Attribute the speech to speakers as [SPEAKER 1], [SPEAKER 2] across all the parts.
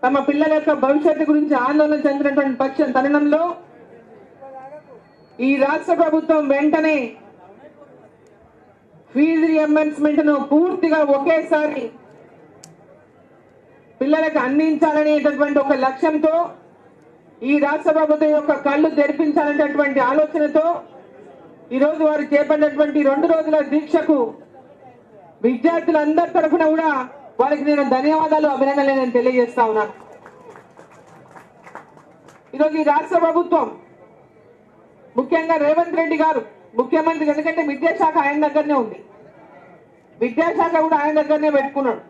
[SPEAKER 1] తమ పిల్లల యొక్క భవిష్యత్తు గురించి ఆందోళన చెందినటువంటి పక్షం తరుణంలో ఈ రాష్ట్ర ప్రభుత్వం వెంటనే ఫీజు రియంబర్స్మెంట్ ను పూర్తిగా ఒకేసారి పిల్లలకు అందించాలనేటటువంటి ఒక లక్ష్యంతో ఈ రాష్ట్ర ప్రభుత్వం యొక్క కళ్ళు తెరిపించాలనేటటువంటి ఆలోచనతో ఈరోజు వారు చేపట్టినటువంటి 2 రోజుల దీక్షకు విద్యార్థులందరి తరఫున కూడా వారికి నేను ధన్యవాదాలు అభినందనలు నేను తెలియజేస్తా ఉన్నాను. ఈరోజు ఈ రాష్ట్ర ప్రభుత్వం ముఖ్యంగా రేవంత్ రెడ్డి గారు ముఖ్యమంత్రి, ఎందుకంటే విద్యాశాఖ ఆయన దగ్గరనే ఉంది, విద్యాశాఖ కూడా ఆయన దగ్గరనే పెట్టుకున్నాడు.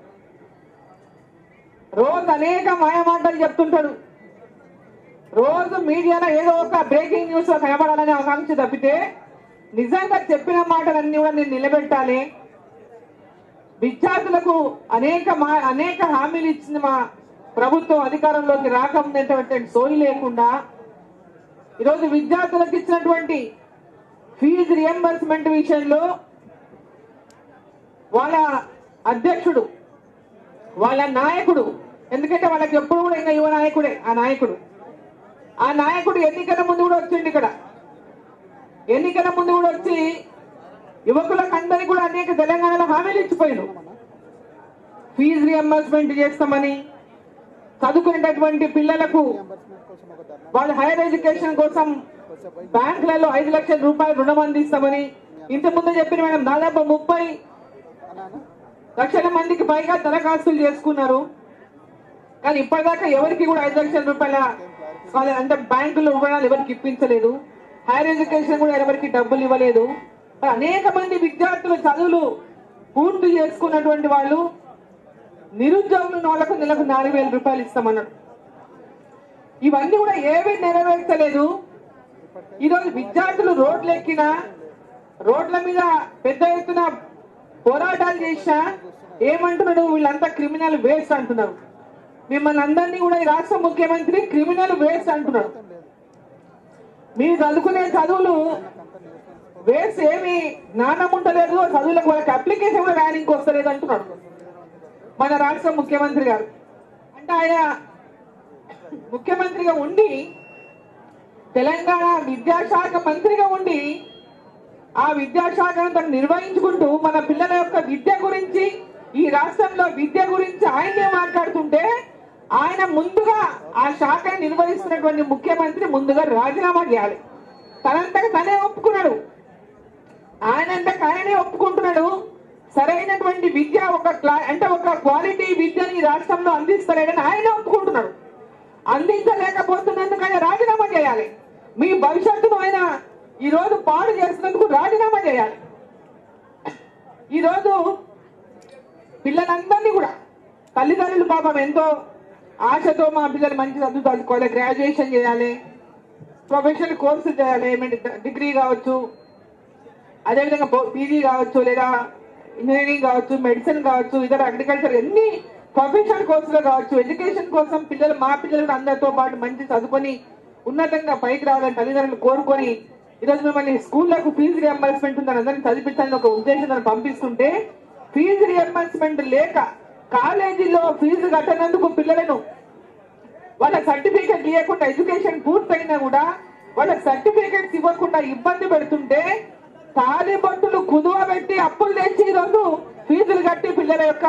[SPEAKER 1] రోజు అనేక మాయమాటలు చెప్తుంటాడు, రోజు మీడియాలో ఏదో ఒక బ్రేకింగ్ న్యూస్ లో కనబడాలనే ఆకాంక్ష తప్పితే నిజంగా చెప్పిన మాటలన్నీ కూడా నేను నిలబెట్టాలి, విద్యార్థులకు అనేక హామీలు ఇచ్చిన మా ప్రభుత్వం అధికారంలోకి రాకముందేటువంటి సోయి లేకుండా ఈరోజు విద్యార్థులకు ఇచ్చినటువంటి ఫీజు రియంబర్స్మెంట్ విషయంలో వాళ్ళ అధ్యక్షుడు, వాళ్ళ నాయకుడు, ఎందుకంటే వాళ్ళకి ఎప్పుడు కూడా ఇంకా యువ నాయకుడే ఆ నాయకుడు ఎన్నికల ముందు కూడా వచ్చిండు. ఇక్కడ ఎన్నికల ముందు కూడా వచ్చి యువకులకు అందరికీ కూడా అనేక తెలంగాణలో హామీలు ఇచ్చిపోయారు. ఫీజు రియంబర్స్మెంట్ చేస్తామని, చదువుకునేటటువంటి పిల్లలకు వాళ్ళ హైయర్ ఎడ్యుకేషన్ కోసం బ్యాంకులలో 5 లక్షల రూపాయలు రుణం అందిస్తామని ఇంత ముందు చెప్పిన మేడం. దాదాపు 30 లక్షల మందికి పైగా దరఖాస్తులు చేసుకున్నారు, కానీ ఇప్పటిదాకా ఎవరికి కూడా 5 లక్షల రూపాయల అంటే బ్యాంకుల్లో రుణాలు ఎవరికి ఇప్పించలేదు. హైయర్ ఎడ్యుకేషన్ కూడా ఎవరికి డబ్బులు ఇవ్వలేదు. అనేక మంది విద్యార్థులు చదువులు పూర్తి చేసుకున్నటువంటి వాళ్ళు నిరుద్యోగులు వాళ్ళకు నెలకు 4,000 రూపాయలు ఇస్తామన్నాడు. ఇవన్నీ కూడా ఏమీ నెరవేర్చలేదు. ఈరోజు విద్యార్థులు రోడ్లు ఎక్కినా, రోడ్ల మీద పెద్ద ఎత్తున పోరాటాలు చేసినా ఏమంటున్నాడు, వీళ్ళంతా క్రిమినల్ వేస్ట్ అంటున్నారు. మిమ్మల్ని అందరినీ కూడా ఈ రాష్ట్ర ముఖ్యమంత్రి క్రిమినల్ వేస్ట్ అంటున్నాడు. మీరు చదువుకునే చదువులు వేస్ట్, ఏమి జ్ఞానం ఉండలేదు, చదువులకు వాళ్ళకి అప్లికేషన్ కూడా ర్యాంక్ వస్తలేదు అంటున్నాడు మన రాష్ట్ర ముఖ్యమంత్రి గారు. అంటే ఆయన ముఖ్యమంత్రిగా ఉండి, తెలంగాణ విద్యాశాఖ మంత్రిగా ఉండి, ఆ విద్యాశాఖను నిర్వహించుకుంటూ మన పిల్లల యొక్క విద్య గురించి, ఈ రాష్ట్రంలో విద్య గురించి ఆయనే మాట్లాడుతుంటే, ఆయన ముందుగా ఆ శాఖను నిర్వహిస్తున్నటువంటి ముఖ్యమంత్రి ముందుగా రాజీనామా చేయాలి. తనంతగా తనే ఒప్పుకున్నాడు, ఆయనే ఒప్పుకుంటున్నాడు. సరైనటువంటి విద్య ఒక క్వాలిటీ విద్యని రాష్ట్రంలో అందిస్తలేడని ఆయన ఒప్పుకుంటున్నాడు. అందించలేకపోతున్నందుకు ఆయన రాజీనామా చేయాలి. మీ భవిష్యత్తును ఆయన ఈరోజు పాడు చేస్తున్నందుకు రాజీనామా చేయాలి. ఈరోజు పిల్లలందరినీ కూడా తల్లిదండ్రులు పాపం ఎంతో ఆశతో మా పిల్లలు మంచి చదువు చదువుకోవాలి, గ్రాడ్యుయేషన్ చేయాలి, ప్రొఫెషనల్ కోర్సులు చేయాలి, డిగ్రీ కావచ్చు, అదేవిధంగా పీజీ కావచ్చు, లేదా ఇంజనీరింగ్ కావచ్చు, మెడిసిన్ కావచ్చు, ఇతర అగ్రికల్చర్ ఎన్ని ప్రొఫెషనల్ కోర్సులు కావచ్చు, ఎడ్యుకేషన్ కోసం మా పిల్లలు అందరితో పాటు మంచి చదువుకొని ఉన్నతంగా పైకి రావాలని తల్లిదండ్రులు కోరుకొని ఈరోజు మిమ్మల్ని స్కూళ్లకు ఫీజు రియంబర్స్మెంట్ ఉందని అందరినీ చదివించాలని ఒక ఉద్దేశం పంపిస్తుంటే, ఫీజు రియంబర్స్మెంట్ లేక కాలేజీలో ఫీజు కట్టనందుకు పిల్లలను వాళ్ళ సర్టిఫికేట్ ఇవ్వకుండా, ఎడ్యుకేషన్ పూర్తయినా కూడా వాళ్ళ సర్టిఫికేట్స్ ఇవ్వకుండా ఇబ్బంది పెడుతుంటే, తాలిబొట్టులు కుదువ పెట్టి అప్పులు తెచ్చి ఈరోజు ఫీజులు కట్టి పిల్లల యొక్క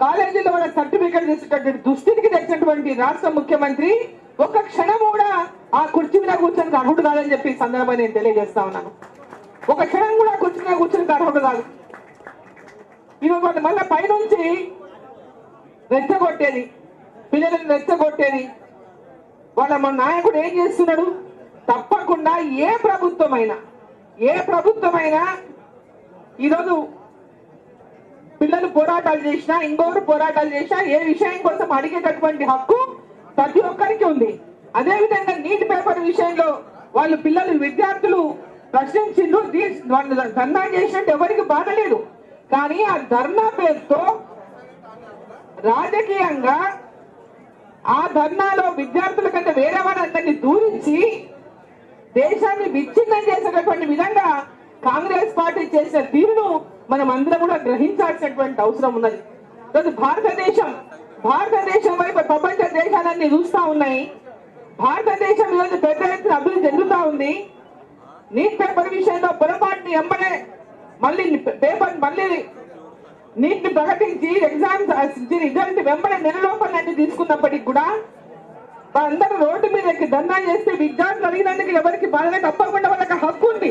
[SPEAKER 1] కాలేజీలో వాళ్ళ సర్టిఫికేట్ తీసుకున్నటువంటి దుస్థితికి తెచ్చినటువంటి రాష్ట్ర ముఖ్యమంత్రి ఒక క్షణం కూడా ఆ కుర్చీ మీద కూర్చొని అర్హుడు కాదని చెప్పి సందర్భంగా నేను తెలియజేస్తా ఉన్నాను. ఒక క్షణం కూడా కుర్చీ మీద కూర్చొని అర్హుడు కాదు. ఈరోజు వాళ్ళు మళ్ళీ పైనుంచి రెచ్చగొట్టేది, పిల్లలను రెచ్చగొట్టేది. మన నాయకుడు ఏం చేస్తున్నాడు? తప్పకుండా ఏ ప్రభుత్వమైనా ఈరోజు పిల్లలు పోరాటాలు చేసినా, ఇంకొకరు పోరాటాలు చేసినా, ఏ విషయం కోసం అడిగేటటువంటి హక్కు ప్రతి ఒక్కరికి ఉంది. అదేవిధంగా నీట్ పేపర్ విషయంలో వాళ్ళు విద్యార్థులు ప్రశ్నించిండ్రు, వాళ్ళు ధర్నా చేసినట్టు ఎవరికి బాధ లేదు. కానీ ఆ ధర్నా పేరుతో రాజకీయంగా ఆ ధర్నాలో విద్యార్థుల కంటే వేరే వాళ్ళందరినీ దూరించి దేశాన్ని విచ్ఛిన్నం చేసేటటువంటి విధంగా కాంగ్రెస్ పార్టీ చేసిన తీరును మనం అందరం కూడా గ్రహించాల్సినటువంటి అవసరం ఉన్నది. భారతదేశం భారతదేశం వైపు ప్రపంచ దేశాలన్నీ చూస్తా ఉన్నాయి. భారతదేశం ఈరోజు పెద్ద ఎత్తున అభివృద్ధి చెందుతా ఉంది. నీట్ పేపర్ విషయంలో పొరపాటుని ఎంబడే మళ్ళీ నీట్ ని ప్రకటించి ఎగ్జామ్స్ రిజల్ట్ వెంబడే నెలలోపలన్నీ తీసుకున్నప్పటికీ కూడా అందరూ రోడ్డు మీద ఎక్కి ధర్నా చేస్తే విద్యార్థులు అడిగినందుకు ఎవరికి బాధగా తప్పకుండా వాళ్ళకి హక్కు ఉంది.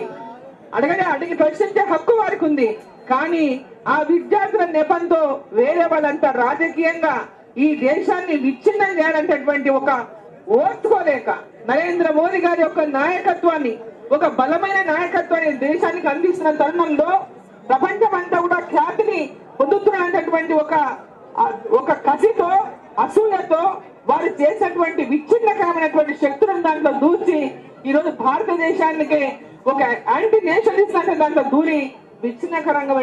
[SPEAKER 1] అడిగి ప్రశ్నించే హక్కు వారికి ఉంది. కానీ ఆ విద్యార్థుల నెపంతో వేరే వాళ్ళంతా రాజకీయంగా ఈ దేశాన్ని విచ్ఛిన్నం చేయాలంటటువంటి ఒక ఓర్చుకోలేక నరేంద్ర మోదీ గారి యొక్క నాయకత్వాన్ని, ఒక బలమైన నాయకత్వాన్ని దేశానికి అందిస్తున్న తరుణంలో ప్రపంచం అంతా కూడా ఖ్యాతిని పొందుతున్నటువంటి ఒక కసితో, అసూయతో వారు చేసినటువంటి విచ్ఛిన్నకరమైనటువంటి శక్తులను దాంట్లో దూచి ఈరోజు భారతదేశానికి ఒక యాంటీ నేషనలిస్ట్ అంటే దాంట్లో దూరి విచ్ఛిన్నకరంగా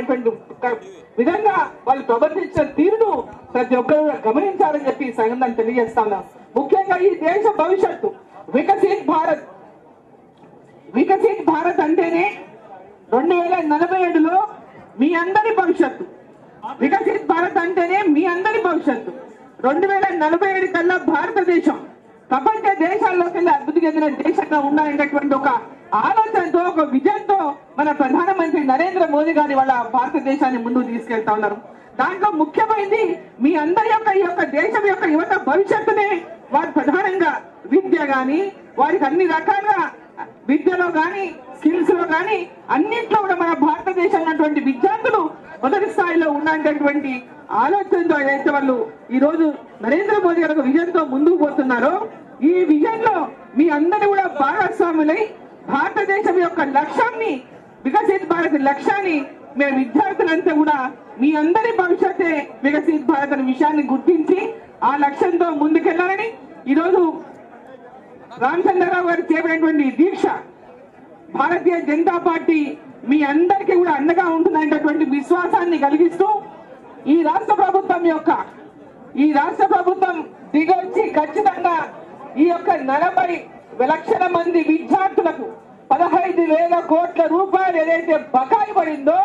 [SPEAKER 1] విధంగా వాళ్ళు ప్రవర్తించిన తీరును ప్రతి ఒక్కరు గమనించాలని చెప్పి ఈ సంఘాన్ని తెలియజేస్తా ఉన్నాం. ముఖ్యంగా ఈ దేశ భవిష్యత్తు వికసిత్ భారత్ అంటేనే 2047లో మీ అందరి భవిష్యత్తు. వికసిత్ భారత్ అంటేనే మీ అందరి భవిష్యత్తు. 2047 కల్లా భారతదేశం ప్రపంచ దేశాల్లోకెళ్ళి అభివృద్ధి చెందిన దేశంగా ఉండాలనేటువంటి ఒక ఆలోచనతో, ఒక విజన్తో మన ప్రధానమంత్రి నరేంద్ర మోదీ గారి వాళ్ళ భారతదేశాన్ని ముందుకు తీసుకెళ్తా ఉన్నారు. దాంట్లో ముఖ్యమైనది మీ అందరి యొక్క ఈ యొక్క దేశం యొక్క యువత భవిష్యత్తునే వారు ప్రధానంగా విద్య గాని, వారికి అన్ని రకాలుగా విద్యలో గాని, స్కిల్స్ లో గాని అన్నింటిలో కూడా మన భారతదేశం ఉన్నటువంటి విద్యార్థులు మొదటి స్థాయిలో ఉన్నటువంటి ఆలోచనతో ఏదైతే వాళ్ళు ఈ రోజు నరేంద్ర మోదీ గారు విజన్ తో ముందుకు పోతున్నారో, ఈ విజన్ లో మీ అందరూ కూడా భాగస్వాములై భారతదేశం యొక్క లక్ష్యాన్ని, వికసిత్ భారత్ లక్ష్యాన్ని మేము విద్యార్థులంతా కూడా మీ అందరి భవిష్యత్తే వికసిత్ భారత్ అనే విషయాన్ని గుర్తించి ఆ లక్ష్యంతో ముందుకెళ్లాలని ఈరోజు రామచంద్రరావు గారు చేపట్టినటువంటి దీక్ష భారతీయ జనతా పార్టీ మీ అందరికీ కూడా అండగా ఉంటుందనేటటువంటి విశ్వాసాన్ని కలిగిస్తూ ఈ రాష్ట్ర ప్రభుత్వం దిగొచ్చి ఖచ్చితంగా ఈ యొక్క 40 లక్షల మంది విద్యార్థులకు 15,000 కోట్ల రూపాయలు ఏదైతే బకాయి పడిందో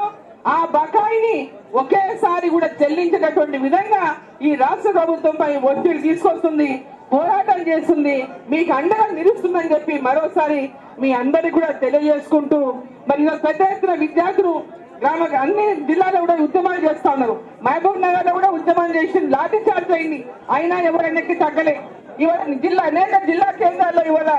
[SPEAKER 1] ఆ బకాయిని ఒకేసారి కూడా చెల్లించేటటువంటి విధంగా ఈ రాష్ట్ర ప్రభుత్వంపై ఒత్తిడి తీసుకొస్తుంది, పోరాటం చేస్తుంది, మీకు అండగా నిలుస్తుందని చెప్పి మరోసారి మీ అందరికి కూడా తెలియజేసుకుంటూ, మరి పెద్ద ఎత్తున విద్యార్థులు అన్ని జిల్లాలో కూడా ఉద్యమాలు చేస్తా ఉన్నారు. మహబూబ్ నగర్ లో కూడా ఉద్యమం చేసి లాఠీ చార్జ్ అయింది, అయినా ఎవరెన్నెక్కి తగ్గలే. ఇవాళ అనేక జిల్లా కేంద్రాల్లో ఇవాళ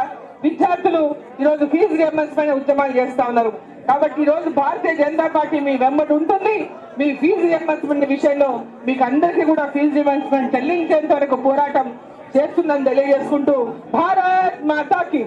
[SPEAKER 1] విద్యార్థులు ఈరోజు ఫీజు రియంబర్స్మెంట్ ఉద్యమాలు చేస్తా ఉన్నారు. కాబట్టి ఈ రోజు భారతీయ జనతా పార్టీ మీ వెంబడి ఉంటుంది. మీ ఫీజు రియంబర్స్మెంట్ విషయంలో మీకు అందరికీ కూడా ఫీజు రియంబర్స్మెంట్ చెల్లించేంత వరకు పోరాటం చేస్తుందని తెలియజేసుకుంటూ భారత్ మాతాకి